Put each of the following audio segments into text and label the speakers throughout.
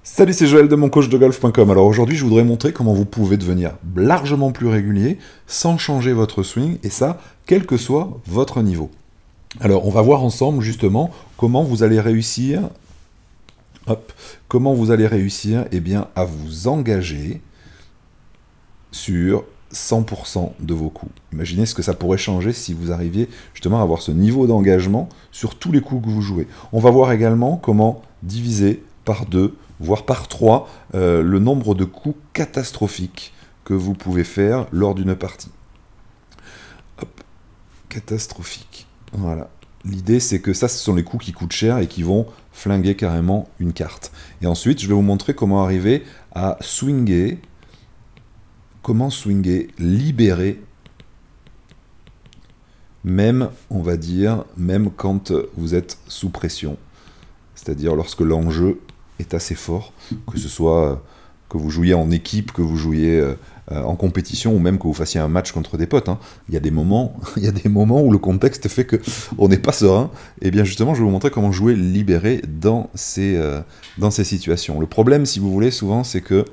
Speaker 1: Salut, c'est Joël de moncoachdegolf.com. Alors aujourd'hui, je voudrais montrer comment vous pouvez devenir largement plus régulier sans changer votre swing, et ça, quel que soit votre niveau. Alors, on va voir ensemble justement comment vous allez réussir, eh bien, à vous engager sur 100% de vos coups. Imaginez ce que ça pourrait changer si vous arriviez justement à avoir ce niveau d'engagement sur tous les coups que vous jouez. On va voir également comment diviser par 2, voire par 3, le nombre de coups catastrophiques que vous pouvez faire lors d'une partie. Hop, catastrophique. Voilà. L'idée, c'est que ça, ce sont les coups qui coûtent cher et qui vont flinguer carrément une carte. Et ensuite, je vais vous montrer comment arriver à swinger, libérer, même, on va dire, même quand vous êtes sous pression. C'est-à-dire lorsque l'enjeu est assez fort, que ce soit que vous jouiez en équipe, que vous jouiez en compétition, ou même que vous fassiez un match contre des potes. Il y a des moments où le contexte fait qu'on n'est pas serein. Et bien justement, je vais vous montrer comment jouer libéré dans ces situations. Le problème, si vous voulez, souvent, c'est que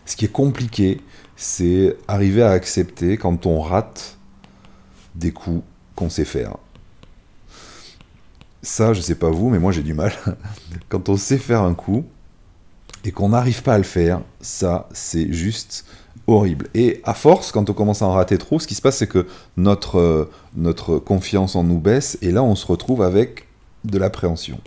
Speaker 1: ce qui est compliqué, c'est arriver à accepter quand on rate des coups qu'on sait faire. Ça, je sais pas vous, mais moi j'ai du mal. Quand on sait faire un coup et qu'on n'arrive pas à le faire, ça, c'est juste horrible. Et à force, quand on commence à en rater trop, ce qui se passe, c'est que notre confiance en nous baisse, et là, on se retrouve avec de l'appréhension.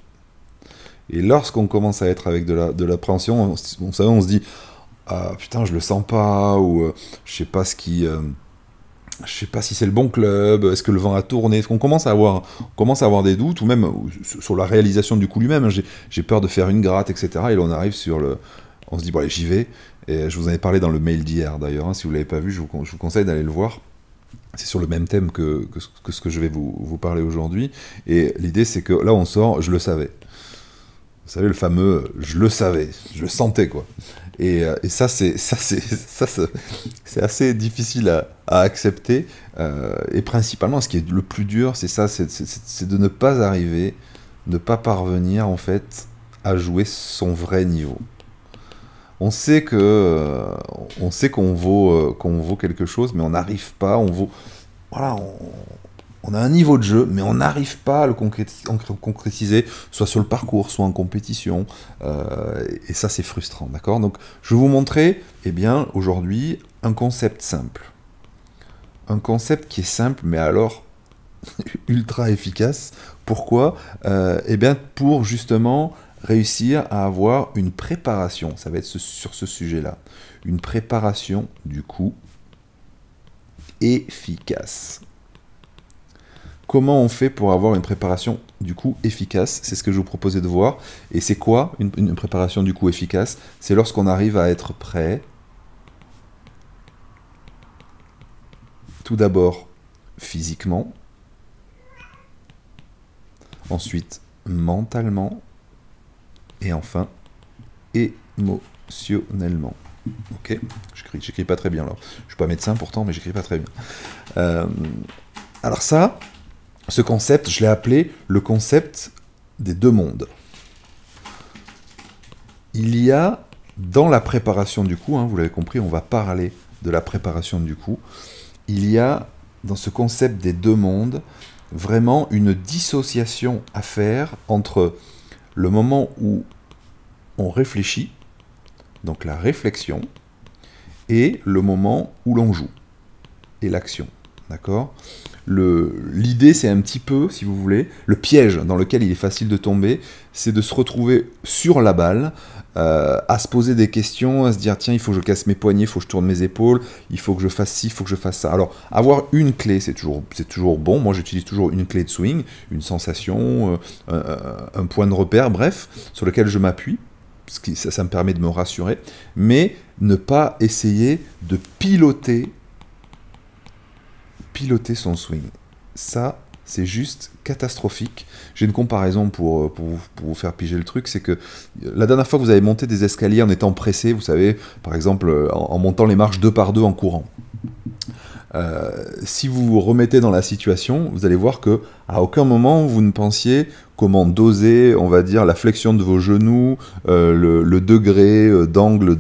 Speaker 1: Et lorsqu'on commence à être avec de l'appréhension, on se dit « Ah, putain, je le sens pas », ou « Je sais pas ce qui... je sais pas si c'est le bon club, est-ce que le vent a tourné ?» Est-ce qu'on commence à avoir des doutes, ou même sur la réalisation du coup lui-même. J'ai peur de faire une gratte, etc. Et là, on arrive sur le... On se dit, bon allez, j'y vais. Et je vous en ai parlé dans le mail d'hier, d'ailleurs. Si vous ne l'avez pas vu, je vous conseille d'aller le voir. C'est sur le même thème que ce que je vais vous parler aujourd'hui. Et l'idée, c'est que là, on sort, je le savais. Vous savez, le fameux « je le savais », je le sentais, quoi. Et ça, c'est assez difficile à accepter. Et principalement, ce qui est le plus dur, c'est ça, c'est de ne pas arriver, ne pas parvenir, en fait, à jouer son vrai niveau. On sait qu'on vaut quelque chose, mais on n'arrive pas, voilà, on a un niveau de jeu, mais on n'arrive pas à le concrétiser, soit sur le parcours, soit en compétition, et ça c'est frustrant, d'accord? Donc je vais vous montrer, eh bien, aujourd'hui, un concept simple. Un concept qui est simple, mais alors ultra efficace. Pourquoi? Eh bien, pour justement réussir à avoir une préparation, ça va être sur ce sujet-là, une préparation du coup efficace. Comment on fait pour avoir une préparation du coup efficace? C'est ce que je vous proposais de voir. Et c'est quoi une préparation du coup efficace? C'est lorsqu'on arrive à être prêt, tout d'abord physiquement, ensuite mentalement, et enfin émotionnellement. Ok, j'écris pas très bien là. Je suis pas médecin pourtant, mais j'écris pas très bien. Alors ça, ce concept, je l'ai appelé le concept des deux mondes. Il y a, dans la préparation du coup, vous l'avez compris, on va parler de la préparation du coup, il y a, dans ce concept des deux mondes, vraiment une dissociation à faire entre le moment où on réfléchit, donc la réflexion, et le moment où l'on joue, et l'action. D'accord? L'idée, c'est un petit peu, si vous voulez, le piège dans lequel il est facile de tomber, c'est de se retrouver sur la balle, à se poser des questions, à se dire, tiens, il faut que je casse mes poignets, il faut que je tourne mes épaules, il faut que je fasse ci, il faut que je fasse ça. Alors, avoir une clé, c'est toujours bon. Moi, j'utilise toujours une clé de swing, une sensation, un point de repère, bref, sur lequel je m'appuie. Ça me permet de me rassurer, mais ne pas essayer de piloter son swing. Ça, c'est juste catastrophique. J'ai une comparaison pour vous faire piger le truc, c'est que la dernière fois que vous avez monté des escaliers en étant pressé, vous savez, par exemple, en montant les marches 2 par 2 en courant, Si vous vous remettez dans la situation, vous allez voir que à aucun moment vous ne pensiez comment doser, on va dire, la flexion de vos genoux, le degré d'angle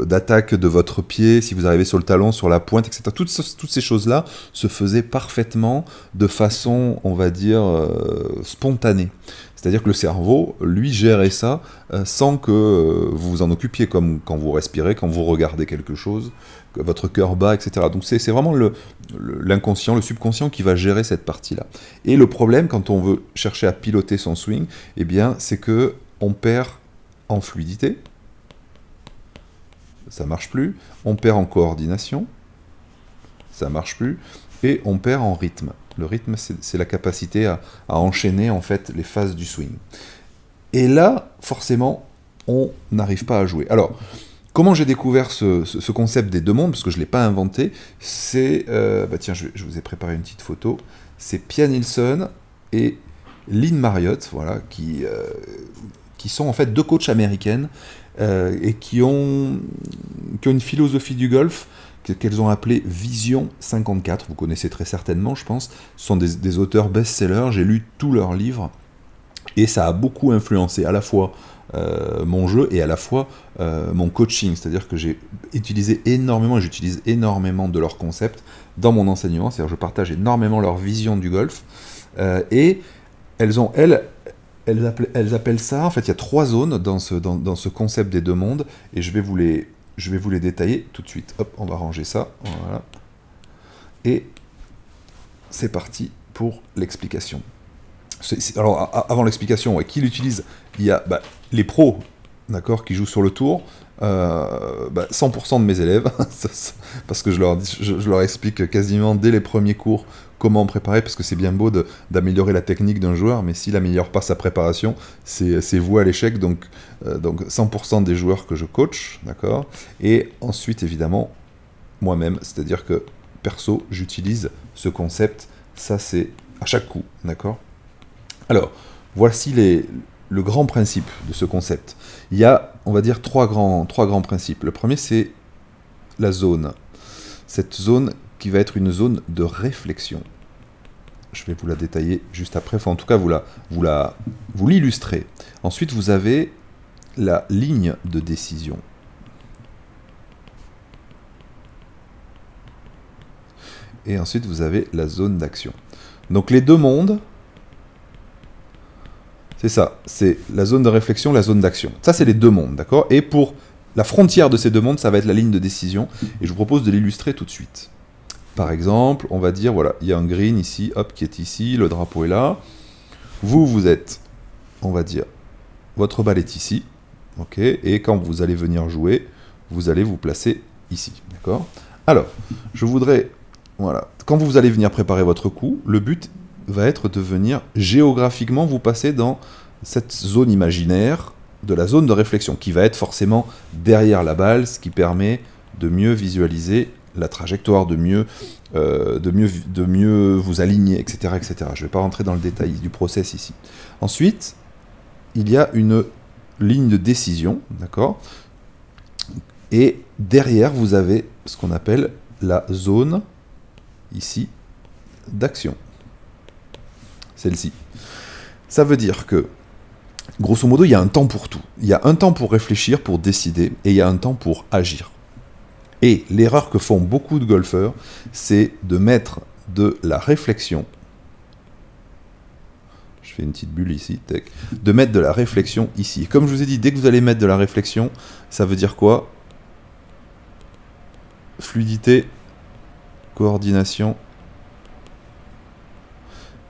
Speaker 1: d'attaque de votre pied, si vous arrivez sur le talon, sur la pointe, etc. Toutes ces choses-là se faisaient parfaitement de façon, on va dire, spontanée. C'est-à-dire que le cerveau, lui, gérait ça sans que vous vous en occupiez, comme quand vous respirez, quand vous regardez quelque chose, que votre cœur bat, etc. Donc c'est vraiment l'inconscient, le subconscient qui va gérer cette partie-là. Et le problème, quand on veut chercher à piloter son swing, eh bien, c'est que on perd en fluidité, ça marche plus, on perd en coordination, ça marche plus, et on perd en rythme. Le rythme, c'est la capacité à enchaîner en fait les phases du swing. Et là, forcément, on n'arrive pas à jouer. Alors, comment j'ai découvert ce concept des deux mondes, parce que je ne l'ai pas inventé, c'est... tiens, je vous ai préparé une petite photo. C'est Pia Nilsson et Lynn Marriott, voilà, qui sont en fait deux coachs américaines et qui ont une philosophie du golf qu'elles ont appelée Vision 54. Vous connaissez très certainement, je pense. Ce sont des auteurs best-sellers. J'ai lu tous leurs livres et ça a beaucoup influencé à la fois mon jeu et à la fois mon coaching. C'est-à-dire que j'ai utilisé énormément, et j'utilise énormément de leurs concepts dans mon enseignement. C'est-à-dire que je partage énormément leur vision du golf. Et elles appellent ça, en fait, il y a 3 zones dans ce concept des deux mondes, et je vais vous les détailler tout de suite. Hop, on va ranger ça, voilà. Et c'est parti pour l'explication. Alors, avant l'explication, qui l'utilise? Il y a les pros, d'accord, qui jouent sur le tour, 100% de mes élèves, parce que je leur explique quasiment dès les premiers cours comment préparer, parce que c'est bien beau d'améliorer la technique d'un joueur, mais s'il n'améliore pas sa préparation, c'est voué à l'échec. Donc 100% des joueurs que je coach, d'accord. Et ensuite, évidemment, moi-même, c'est-à-dire que, perso, j'utilise ce concept, ça c'est à chaque coup, d'accord. Alors, voici le grand principe de ce concept. Il y a, on va dire, trois grands principes. Le premier, c'est la zone. Cette zone qui va être une zone de réflexion. Je vais vous la détailler juste après. Enfin, en tout cas, vous l'illustrez. Ensuite, vous avez la ligne de décision. Et ensuite, vous avez la zone d'action. Donc, les deux mondes... C'est ça, c'est la zone de réflexion, la zone d'action. Ça, c'est les deux mondes, d'accord? Et pour la frontière de ces deux mondes, ça va être la ligne de décision. Et je vous propose de l'illustrer tout de suite. Par exemple, on va dire, voilà, il y a un green ici, hop, qui est ici, le drapeau est là. Vous êtes, on va dire, votre balle est ici, ok? Et quand vous allez venir jouer, vous allez vous placer ici, d'accord? Alors, je voudrais, voilà, quand vous allez venir préparer votre coup, le but va être de venir géographiquement vous passer dans cette zone imaginaire de la zone de réflexion, qui va être forcément derrière la balle, ce qui permet de mieux visualiser la trajectoire, de mieux vous aligner, etc., etc. Je ne vais pas rentrer dans le détail du process ici. Ensuite, il y a une ligne de décision, d'accord? Et derrière, vous avez ce qu'on appelle la zone, ici, d'action. Celle-ci. Ça veut dire que, grosso modo, il y a un temps pour tout. Il y a un temps pour réfléchir, pour décider, et il y a un temps pour agir. Et l'erreur que font beaucoup de golfeurs, c'est de mettre de la réflexion, je fais une petite bulle ici, de mettre de la réflexion ici. Et comme je vous ai dit, dès que vous allez mettre de la réflexion, ça veut dire quoi? Fluidité, coordination,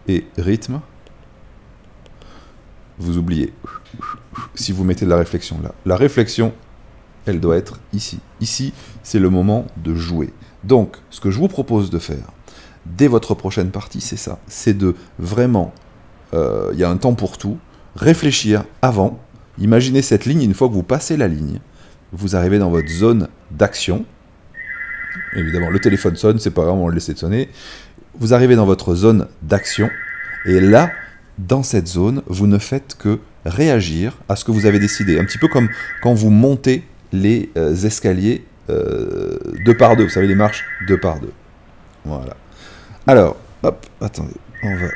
Speaker 1: et rythme, vous oubliez. Si vous mettez de la réflexion là. La réflexion, elle doit être ici. Ici, c'est le moment de jouer. Donc, ce que je vous propose de faire, dès votre prochaine partie, c'est ça. C'est de vraiment, il y a un temps pour tout, réfléchir avant, imaginez cette ligne, une fois que vous passez la ligne, vous arrivez dans votre zone d'action. Évidemment, le téléphone sonne, c'est pas grave, on va le laisser sonner. Vous arrivez dans votre zone d'action, et là, dans cette zone, vous ne faites que réagir à ce que vous avez décidé. Un petit peu comme quand vous montez les escaliers 2 par 2, vous savez les marches 2 par 2. Voilà. Alors, hop, attendez, on va...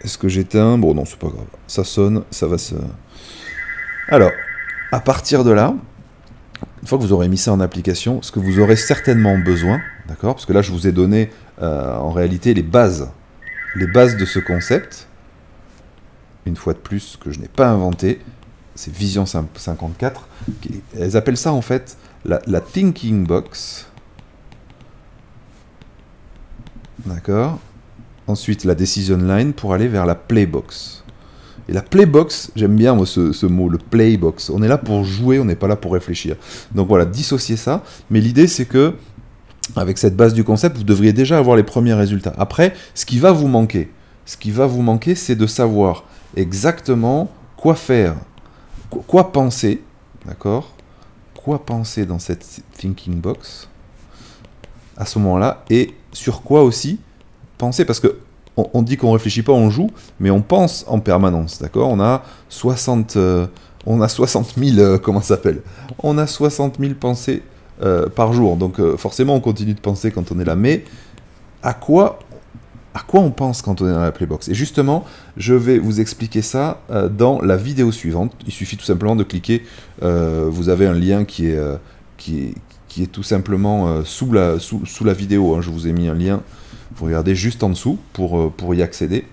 Speaker 1: Est-ce que j'éteins? Bon non, c'est pas grave. Ça sonne, ça va se... Alors, à partir de là, une fois que vous aurez mis ça en application, ce que vous aurez certainement besoin, d'accord? Parce que là, je vous ai donné en réalité les bases de ce concept. Une fois de plus, que je n'ai pas inventé, c'est Vision 54. Elles appellent ça en fait la Thinking Box. D'accord? Ensuite, la Decision Line pour aller vers la Playbox. Et la Playbox, j'aime bien moi, ce mot, le Playbox. On est là pour jouer, on n'est pas là pour réfléchir. Donc voilà, dissocier ça. Mais l'idée, c'est que, avec cette base du concept, vous devriez déjà avoir les premiers résultats. Après, ce qui va vous manquer, c'est de savoir exactement quoi faire, quoi penser, d'accord? Quoi penser dans cette Thinking Box, à ce moment-là, et sur quoi aussi penser, parce que on dit qu'on réfléchit pas, on joue, mais on pense en permanence, d'accord? On a 60 000, comment ça s'appelle? On a 60 000 pensées par jour, donc forcément on continue de penser quand on est là, mais à quoi on pense quand on est dans la Playbox? Et justement, je vais vous expliquer ça dans la vidéo suivante. Il suffit tout simplement de cliquer, vous avez un lien qui est tout simplement sous la vidéo, hein. Je vous ai mis un lien, vous regardez juste en dessous pour y accéder.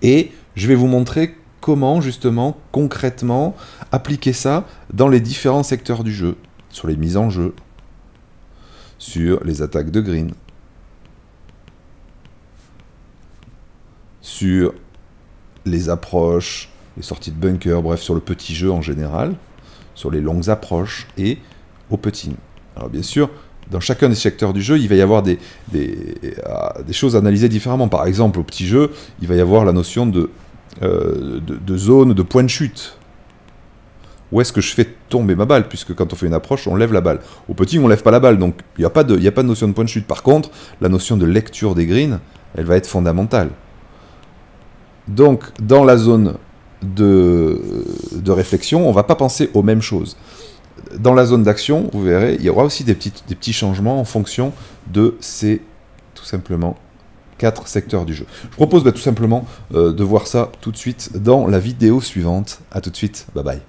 Speaker 1: Et je vais vous montrer comment, justement, concrètement, appliquer ça dans les différents secteurs du jeu, sur les mises en jeu, sur les attaques de green, sur les approches, les sorties de bunker, bref, sur le petit jeu en général, sur les longues approches et au putting. Alors bien sûr, dans chacun des secteurs du jeu, il va y avoir des choses analysées différemment. Par exemple, au petit jeu, il va y avoir la notion de zone, de point de chute. Où est-ce que je fais tomber ma balle? Puisque quand on fait une approche, on lève la balle. Au putting, on ne lève pas la balle, donc il n'y a pas de notion de point de chute. Par contre, la notion de lecture des greens, elle va être fondamentale. Donc, dans la zone de réflexion, on ne va pas penser aux mêmes choses. Dans la zone d'action, vous verrez, il y aura aussi des petits changements en fonction de ces, tout simplement, 4 secteurs du jeu. Je propose tout simplement de voir ça tout de suite dans la vidéo suivante. A tout de suite, bye bye.